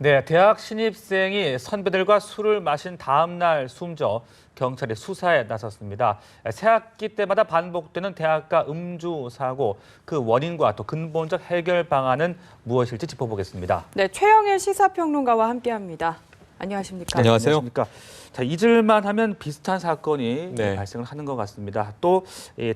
네, 대학 신입생이 선배들과 술을 마신 다음 날 숨져 경찰이 수사에 나섰습니다. 새학기 때마다 반복되는 대학가 음주 사고, 그 원인과 또 근본적 해결 방안은 무엇일지 짚어보겠습니다. 네, 최영일 시사평론가와 함께합니다. 안녕하십니까? 안녕하세요. 안녕하십니까? 자, 잊을만 하면 비슷한 사건이 네. 발생을 하는 것 같습니다. 또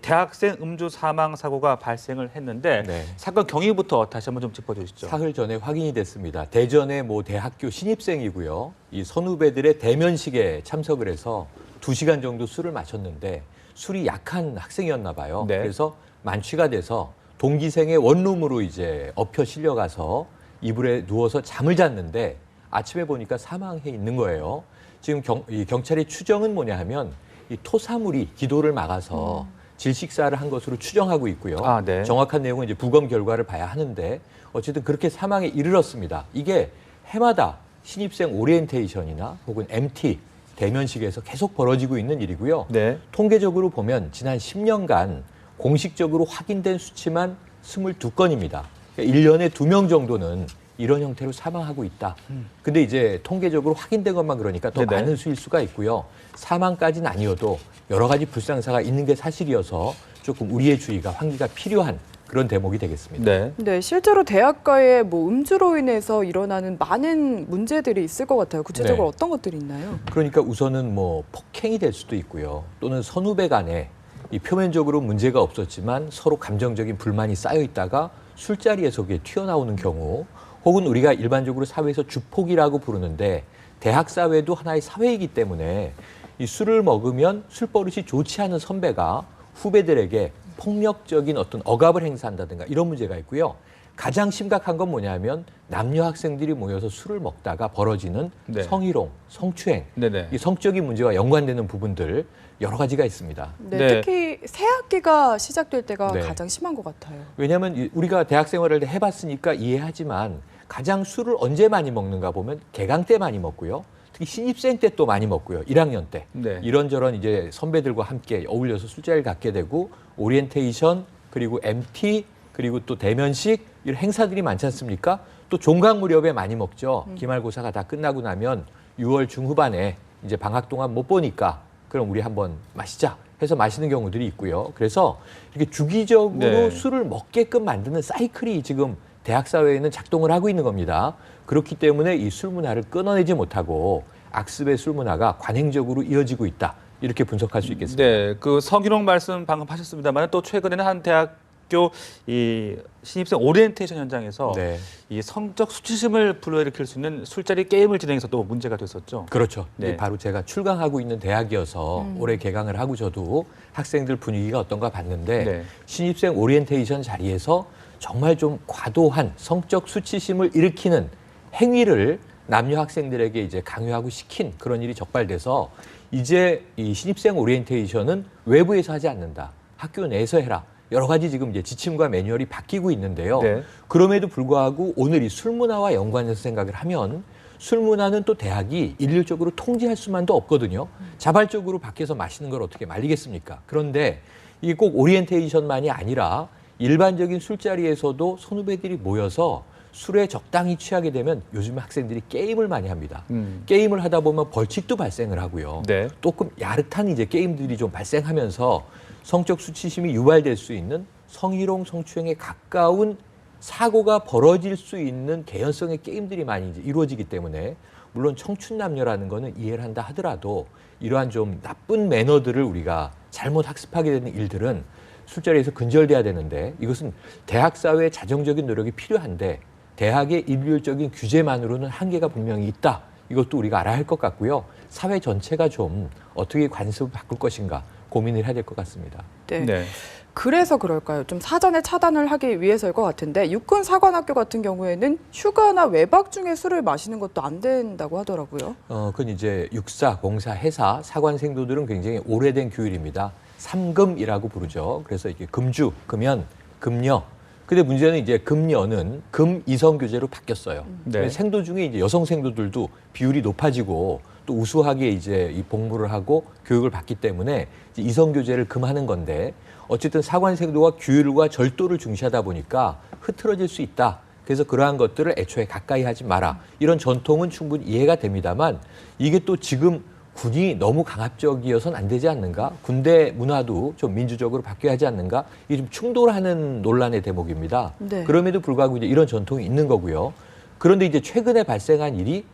대학생 음주 사망 사고가 발생을 했는데 네. 사건 경위부터 다시 한번 좀 짚어주시죠. 사흘 전에 확인이 됐습니다. 대전의 모 대학교 신입생이고요. 이 선후배들의 대면식에 참석을 해서 2시간 정도 술을 마셨는데 술이 약한 학생이었나 봐요. 네. 그래서 만취가 돼서 동기생의 원룸으로 이제 엎혀 실려가서 이불에 누워서 잠을 잤는데 아침에 보니까 사망해 있는 거예요. 지금 경찰의 추정은 뭐냐 하면 이 토사물이 기도를 막아서 질식사를 한 것으로 추정하고 있고요. 네. 정확한 내용은 이제 부검 결과를 봐야 하는데 어쨌든 그렇게 사망에 이르렀습니다. 이게 해마다 신입생 오리엔테이션이나 혹은 MT 대면식에서 계속 벌어지고 있는 일이고요. 네. 통계적으로 보면 지난 10년간 공식적으로 확인된 수치만 22건입니다. 그러니까 1년에 2명 정도는 이런 형태로 사망하고 있다. 근데 이제 통계적으로 확인된 것만 그러니까 더 네네. 많은 수일 수가 있고요. 사망까지는 아니어도 여러 가지 불상사가 있는 게 사실이어서 조금 우리의 주의가 환기가 필요한 그런 대목이 되겠습니다. 네. 네, 실제로 대학가에 음주로 인해서 일어나는 많은 문제들이 있을 것 같아요. 구체적으로 네. 어떤 것들이 있나요? 그러니까 우선은 폭행이 될 수도 있고요. 또는 선후배 간에 이 표면적으로 문제가 없었지만 서로 감정적인 불만이 쌓여 있다가 술자리에서 그게 튀어나오는 경우, 혹은 우리가 일반적으로 사회에서 주폭이라고 부르는데 대학 사회도 하나의 사회이기 때문에 이 술을 먹으면 술버릇이 좋지 않은 선배가 후배들에게 폭력적인 어떤 억압을 행사한다든가 이런 문제가 있고요. 가장 심각한 건 뭐냐면 남녀 학생들이 모여서 술을 먹다가 벌어지는 네. 성희롱, 성추행, 네네. 이 성적인 문제와 연관되는 부분들 여러 가지가 있습니다. 네, 네. 특히 새학기가 시작될 때가 네. 가장 심한 것 같아요. 왜냐하면 우리가 대학 생활을 해봤으니까 이해하지만 가장 술을 언제 많이 먹는가 보면 개강 때 많이 먹고요. 특히 신입생 때 또 많이 먹고요. 1학년 때. 네. 이런저런 이제 선배들과 함께 어울려서 술자리를 갖게 되고 오리엔테이션 그리고 MT 그리고 또 대면식 이런 행사들이 많지 않습니까? 또 종강 무렵에 많이 먹죠. 기말고사가 다 끝나고 나면 6월 중후반에 이제 방학 동안 못 보니까 그럼 우리 한번 마시자 해서 마시는 경우들이 있고요. 그래서 이렇게 주기적으로 네. 술을 먹게끔 만드는 사이클이 지금 대학 사회에는 작동을 하고 있는 겁니다. 그렇기 때문에 이 술 문화를 끊어내지 못하고 악습의 술 문화가 관행적으로 이어지고 있다. 이렇게 분석할 수 있겠습니다. 네, 그 성희롱 말씀 방금 하셨습니다만 또 최근에는 한 대학교 이 신입생 오리엔테이션 현장에서 네. 이 성적 수치심을 불러일으킬 수 있는 술자리 게임을 진행해서 또 문제가 됐었죠. 그렇죠. 네. 이게 바로 제가 출강하고 있는 대학이어서 올해 개강을 하고 저도 학생들 분위기가 어떤가 봤는데 네. 신입생 오리엔테이션 자리에서 정말 좀 과도한 성적 수치심을 일으키는 행위를 남녀 학생들에게 이제 강요하고 시킨 그런 일이 적발돼서 이제 이 신입생 오리엔테이션은 외부에서 하지 않는다. 학교 내에서 해라. 여러 가지 지금 이제 지침과 매뉴얼이 바뀌고 있는데요. 네. 그럼에도 불구하고 오늘 이 술 문화와 연관해서 생각을 하면 술 문화는 또 대학이 일률적으로 통제할 수만도 없거든요. 자발적으로 밖에서 마시는 걸 어떻게 말리겠습니까? 그런데 이게 꼭 오리엔테이션만이 아니라 일반적인 술자리에서도 선후배들이 모여서 술에 적당히 취하게 되면 요즘 학생들이 게임을 많이 합니다. 게임을 하다 보면 벌칙도 발생을 하고요. 네. 조금 야릇한 이제 게임들이 좀 발생하면서 성적 수치심이 유발될 수 있는 성희롱, 성추행에 가까운 사고가 벌어질 수 있는 개연성의 게임들이 많이 이제 이루어지기 때문에 물론 청춘 남녀라는 거는 이해를 한다 하더라도 이러한 좀 나쁜 매너들을 우리가 잘못 학습하게 되는 일들은 술자리에서 근절돼야 되는데 이것은 대학 사회의 자정적인 노력이 필요한데 대학의 일률적인 규제만으로는 한계가 분명히 있다. 이것도 우리가 알아야 할 것 같고요. 사회 전체가 좀 어떻게 관습을 바꿀 것인가 고민을 해야 될 것 같습니다. 네. 네. 그래서 그럴까요? 좀 사전에 차단을 하기 위해서일 것 같은데 육군 사관학교 같은 경우에는 휴가나 외박 중에 술을 마시는 것도 안 된다고 하더라고요. 그건 이제 육사, 공사, 해사, 사관생도들은 굉장히 오래된 규율입니다. 삼금이라고 부르죠. 그래서 이게 금주, 금연, 금녀. 근데 문제는 이제 금녀는 금이성 교제로 바뀌었어요. 네. 생도 중에 이제 여성 생도들도 비율이 높아지고 또 우수하게 이제 이 복무를 하고 교육을 받기 때문에 이제 이성 교제를 금하는 건데 어쨌든 사관생도가 규율과 절도를 중시하다 보니까 흐트러질 수 있다. 그래서 그러한 것들을 애초에 가까이 하지 마라. 이런 전통은 충분히 이해가 됩니다만 이게 또 지금 군이 너무 강압적이어서는 안 되지 않는가? 군대 문화도 좀 민주적으로 바뀌어야 하지 않는가? 이게 좀 충돌하는 논란의 대목입니다. 네. 그럼에도 불구하고 이제 이런 전통이 있는 거고요. 그런데 이제 최근에 발생한 일이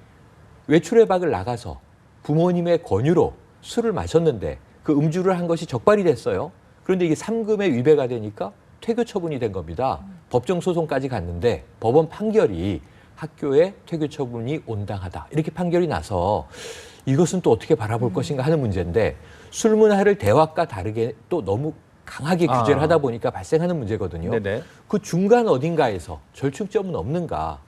외출 외박을 나가서 부모님의 권유로 술을 마셨는데 그 음주를 한 것이 적발이 됐어요. 그런데 이게 3금에 위배가 되니까 퇴교 처분이 된 겁니다. 법정 소송까지 갔는데 법원 판결이 학교에 퇴교 처분이 온당하다. 이렇게 판결이 나서 이것은 또 어떻게 바라볼 것인가 하는 문제인데 술 문화를 대학과 다르게 또 너무 강하게 규제를 하다 보니까 발생하는 문제거든요. 네네. 그 중간 어딘가에서 절충점은 없는가.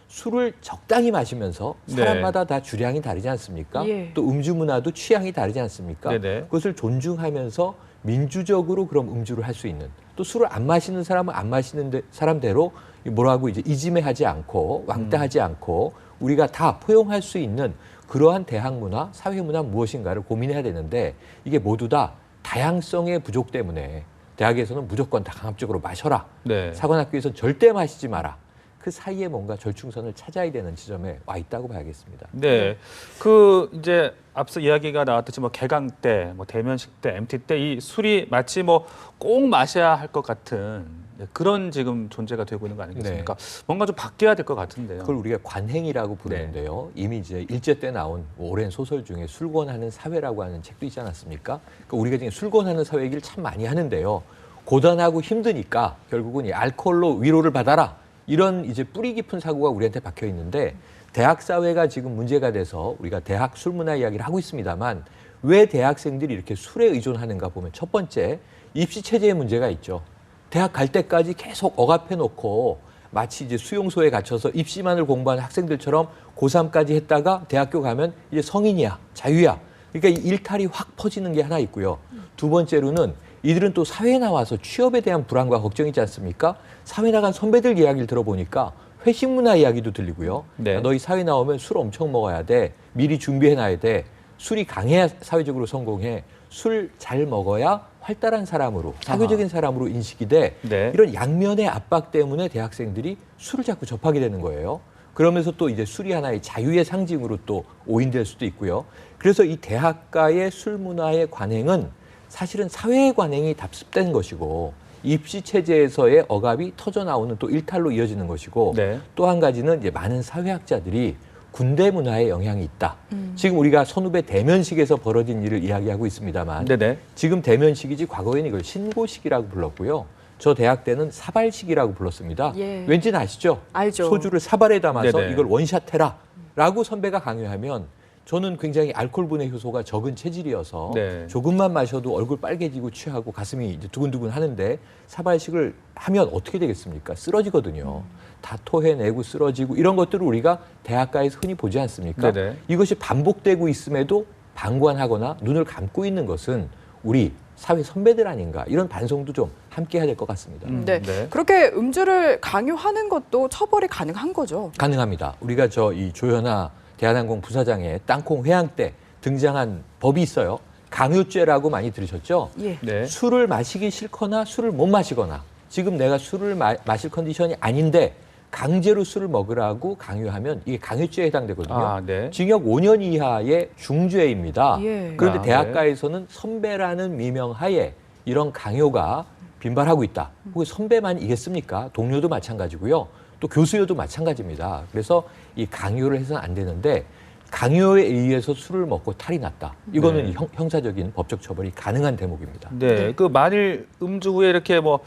술을 적당히 마시면서 사람마다 다 주량이 다르지 않습니까? 예. 또 음주 문화도 취향이 다르지 않습니까? 네네. 그것을 존중하면서 민주적으로 그럼 음주를 할 수 있는 또 술을 안 마시는 사람은 안 마시는 사람대로 뭐라고 이제 이지매하지 않고 왕따하지 않고 우리가 다 포용할 수 있는 그러한 대학 문화, 사회 문화 무엇인가를 고민해야 되는데 이게 모두 다 다양성의 부족 때문에 대학에서는 무조건 다 강압적으로 마셔라. 네. 사관학교에서는 절대 마시지 마라. 그 사이에 뭔가 절충선을 찾아야 되는 지점에 와 있다고 봐야겠습니다. 네. 그 이제 앞서 이야기가 나왔듯이 뭐 개강 때, 뭐 대면식 때, MT 때 이 술이 마치 뭐 꼭 마셔야 할 것 같은 그런 지금 존재가 되고 있는 거 아니겠습니까? 뭔가 좀 바뀌어야 될 것 같은데요. 그걸 우리가 관행이라고 부르는데요. 이미 이제 일제 때 나온 오랜 소설 중에 술권하는 사회라고 하는 책도 있지 않았습니까? 그러니까 우리가 지금 술권하는 사회 얘기를 참 많이 하는데요. 고단하고 힘드니까 결국은 이 알코올로 위로를 받아라. 이런 이제 뿌리 깊은 사고가 우리한테 박혀 있는데 대학 사회가 지금 문제가 돼서 우리가 대학 술 문화 이야기를 하고 있습니다만 왜 대학생들이 이렇게 술에 의존하는가 보면 첫 번째 입시 체제의 문제가 있죠. 대학 갈 때까지 계속 억압해 놓고 마치 이제 수용소에 갇혀서 입시만을 공부하는 학생들처럼 고3까지 했다가 대학교 가면 이제 성인이야, 자유야. 그러니까 이 일탈이 확 퍼지는 게 하나 있고요. 두 번째로는 이들은 또 사회에 나와서 취업에 대한 불안과 걱정이 있지 않습니까? 사회 나간 선배들 이야기를 들어보니까 회식 문화 이야기도 들리고요. 네. 야, 너희 사회 나오면 술 엄청 먹어야 돼. 미리 준비해놔야 돼. 술이 강해야 사회적으로 성공해. 술 잘 먹어야 활달한 사람으로, 사교적인 사람으로 인식이 돼. 네. 이런 양면의 압박 때문에 대학생들이 술을 자꾸 접하게 되는 거예요. 그러면서 또 이제 술이 하나의 자유의 상징으로 또 오인될 수도 있고요. 그래서 이 대학가의 술 문화의 관행은 사실은 사회의 관행이 답습된 것이고 입시 체제에서의 억압이 터져 나오는 또 일탈로 이어지는 것이고 네. 또 한 가지는 이제 많은 사회학자들이 군대 문화에 영향이 있다. 지금 우리가 선후배 대면식에서 벌어진 일을 이야기하고 있습니다만 네네. 지금 대면식이지 과거에는 이걸 신고식이라고 불렀고요. 저 대학 때는 사발식이라고 불렀습니다. 예. 왠지는 아시죠? 알죠. 소주를 사발에 담아서 네네. 이걸 원샷해라라고 선배가 강요하면 저는 굉장히 알코올 분해 효소가 적은 체질이어서 네. 조금만 마셔도 얼굴 빨개지고 취하고 가슴이 이제 두근두근 하는데 사발식을 하면 어떻게 되겠습니까? 쓰러지거든요. 다 토해내고 쓰러지고 이런 것들을 우리가 대학가에서 흔히 보지 않습니까? 네네. 이것이 반복되고 있음에도 방관하거나 눈을 감고 있는 것은 우리 사회 선배들 아닌가 이런 반성도 좀 함께 해야 될 것 같습니다. 네. 네. 그렇게 음주를 강요하는 것도 처벌이 가능한 거죠. 가능합니다. 우리가 이 조현아 대한항공 부사장의 땅콩 회항 때 등장한 법이 있어요. 강요죄라고 많이 들으셨죠? 예. 네. 술을 마시기 싫거나 술을 못 마시거나 지금 내가 술을 마실 컨디션이 아닌데 강제로 술을 먹으라고 강요하면 이게 강요죄에 해당되거든요. 아, 네. 징역 5년 이하의 중죄입니다. 예. 그런데 아, 대학가에서는 선배라는 미명하에 이런 강요가 빈발하고 있다. 혹은 선배만 이겠습니까? 동료도 마찬가지고요. 또 교수여도 마찬가지입니다. 그래서 이 강요를 해서는 안 되는데 강요에 의해서 술을 먹고 탈이 났다. 이거는 네. 형사적인 법적 처벌이 가능한 대목입니다. 네. 그 만일 음주 후에 이렇게 뭐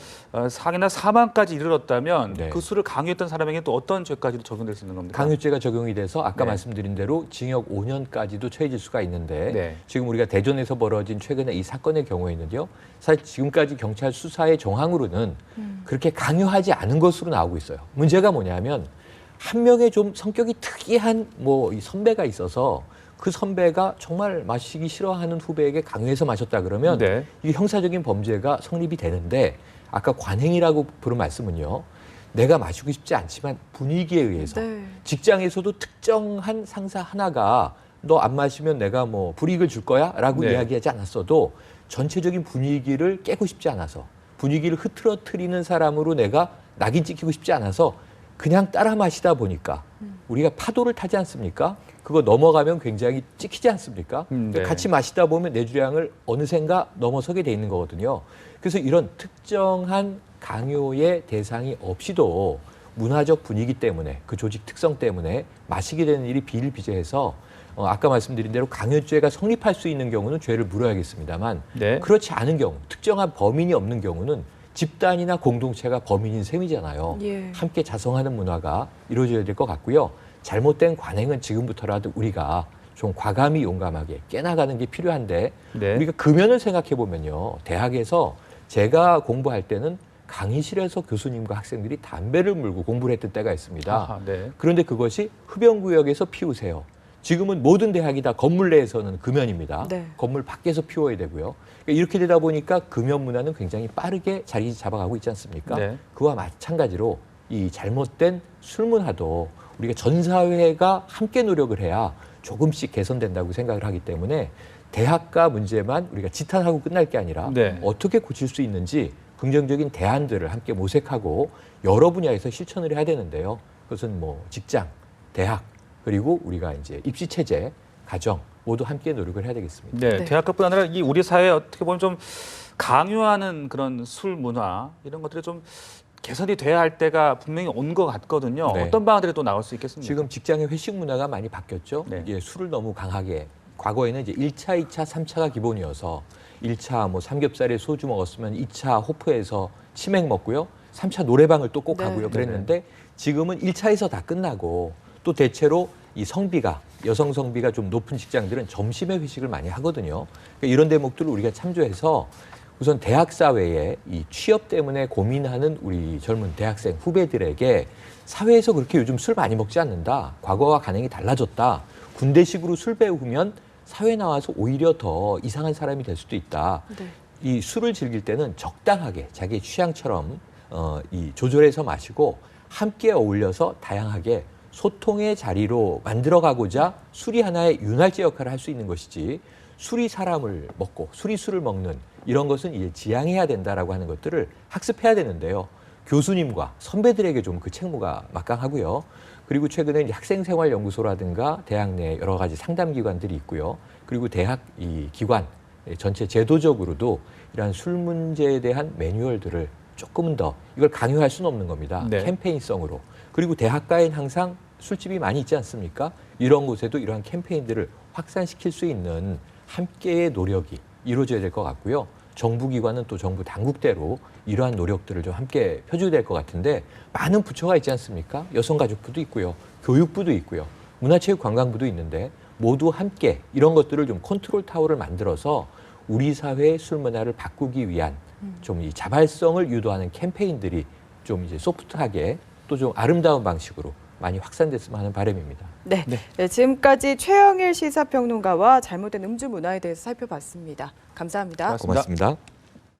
사기나 사망까지 이르렀다면 네. 그 술을 강요했던 사람에게 또 어떤 죄까지도 적용될 수 있는 겁니까? 강요죄가 적용이 돼서 아까 네. 말씀드린 대로 징역 5년까지도 처해질 수가 있는데 네. 지금 우리가 대전에서 벌어진 최근에 이 사건의 경우에는요. 사실 지금까지 경찰 수사의 정황으로는 그렇게 강요하지 않은 것으로 나오고 있어요. 문제가 뭐냐면 한 명의 좀 성격이 특이한 이 선배가 있어서 그 선배가 정말 마시기 싫어하는 후배에게 강요해서 마셨다 그러면 네. 이게 형사적인 범죄가 성립이 되는데 아까 관행이라고 부른 말씀은요. 내가 마시고 싶지 않지만 분위기에 의해서 네. 직장에서도 특정한 상사 하나가 너 안 마시면 내가 불이익을 줄 거야? 라고 네. 이야기하지 않았어도 전체적인 분위기를 깨고 싶지 않아서 분위기를 흐트러뜨리는 사람으로 내가 낙인 찍히고 싶지 않아서 그냥 따라 마시다 보니까 우리가 파도를 타지 않습니까? 그거 넘어가면 굉장히 찍히지 않습니까? 네. 같이 마시다 보면 내주량을 어느샌가 넘어서게 돼 있는 거거든요. 그래서 이런 특정한 강요의 대상이 없이도 문화적 분위기 때문에 그 조직 특성 때문에 마시게 되는 일이 비일비재해서 아까 말씀드린 대로 강요죄가 성립할 수 있는 경우는 죄를 물어야겠습니다만 네. 그렇지 않은 경우 특정한 범인이 없는 경우는 집단이나 공동체가 범인인 셈이잖아요. 예. 함께 자성하는 문화가 이루어져야 될 것 같고요. 잘못된 관행은 지금부터라도 우리가 좀 과감히 용감하게 깨나가는 게 필요한데 네. 우리가 금연을 생각해 보면요. 대학에서 제가 공부할 때는 강의실에서 교수님과 학생들이 담배를 물고 공부를 했던 때가 있습니다. 아하, 네. 그런데 그것이 흡연구역에서 피우세요. 지금은 모든 대학이 다 건물 내에서는 금연입니다. 네. 건물 밖에서 피워야 되고요. 그러니까 이렇게 되다 보니까 금연 문화는 굉장히 빠르게 자리 잡아가고 있지 않습니까? 네. 그와 마찬가지로 이 잘못된 술 문화도 우리가 전 사회가 함께 노력을 해야 조금씩 개선된다고 생각을 하기 때문에 대학가 문제만 우리가 지탄하고 끝날 게 아니라 네. 어떻게 고칠 수 있는지 긍정적인 대안들을 함께 모색하고 여러 분야에서 실천을 해야 되는데요. 그것은 뭐 직장, 대학, 그리고 우리가 이제 입시 체제, 가정 모두 함께 노력을 해야 되겠습니다. 네, 네. 대학가뿐 아니라 이 우리 사회에 어떻게 보면 좀 강요하는 그런 술 문화 이런 것들이 좀 개선이 돼야 할 때가 분명히 온 것 같거든요. 네. 어떤 방안들이 또 나올 수 있겠습니까? 지금 직장의 회식 문화가 많이 바뀌었죠. 네. 이게 술을 너무 강하게 과거에는 이제 1차, 2차, 3차가 기본이어서 1차 뭐 삼겹살에 소주 먹었으면 2차 호프에서 치맥 먹고요. 3차 노래방을 또 꼭 네. 가고요. 그랬는데 지금은 1차에서 다 끝나고 또 대체로 이 성비가 여성 성비가 좀 높은 직장들은 점심에 회식을 많이 하거든요. 그러니까 이런 대목들을 우리가 참조해서 우선 대학 사회에 이 취업 때문에 고민하는 우리 젊은 대학생 후배들에게 사회에서 그렇게 요즘 술 많이 먹지 않는다. 과거와 관행이 달라졌다. 군대식으로 술 배우면 사회 나와서 오히려 더 이상한 사람이 될 수도 있다. 네. 이 술을 즐길 때는 적당하게 자기 취향처럼 이 조절해서 마시고 함께 어울려서 다양하게 소통의 자리로 만들어가고자 술이 하나의 윤활제 역할을 할 수 있는 것이지 술이 사람을 먹고 술이 술을 먹는 이런 것은 이제 지양해야 된다라고 하는 것들을 학습해야 되는데요. 교수님과 선배들에게 좀 그 책무가 막강하고요. 그리고 최근에 이제 학생생활연구소라든가 대학 내 여러 가지 상담기관들이 있고요. 그리고 대학 이 기관 전체 제도적으로도 이러한 술 문제에 대한 매뉴얼들을 조금은 더 이걸 강요할 수는 없는 겁니다. 네. 캠페인성으로. 그리고 대학가엔 항상 술집이 많이 있지 않습니까? 이런 곳에도 이러한 캠페인들을 확산시킬 수 있는 함께의 노력이 이루어져야 될 것 같고요. 정부기관은 또 정부 당국대로 이러한 노력들을 좀 함께 펴줘야 될 것 같은데 많은 부처가 있지 않습니까? 여성가족부도 있고요. 교육부도 있고요. 문화체육관광부도 있는데 모두 함께 이런 것들을 좀 컨트롤 타워를 만들어서 우리 사회의 술 문화를 바꾸기 위한 좀 이 자발성을 유도하는 캠페인들이 좀 이제 소프트하게 또 좀 아름다운 방식으로 많이 확산됐으면 하는 바람입니다. 네. 네, 지금까지 최영일 시사평론가와 잘못된 음주 문화에 대해서 살펴봤습니다. 감사합니다. 고맙습니다. 고맙습니다.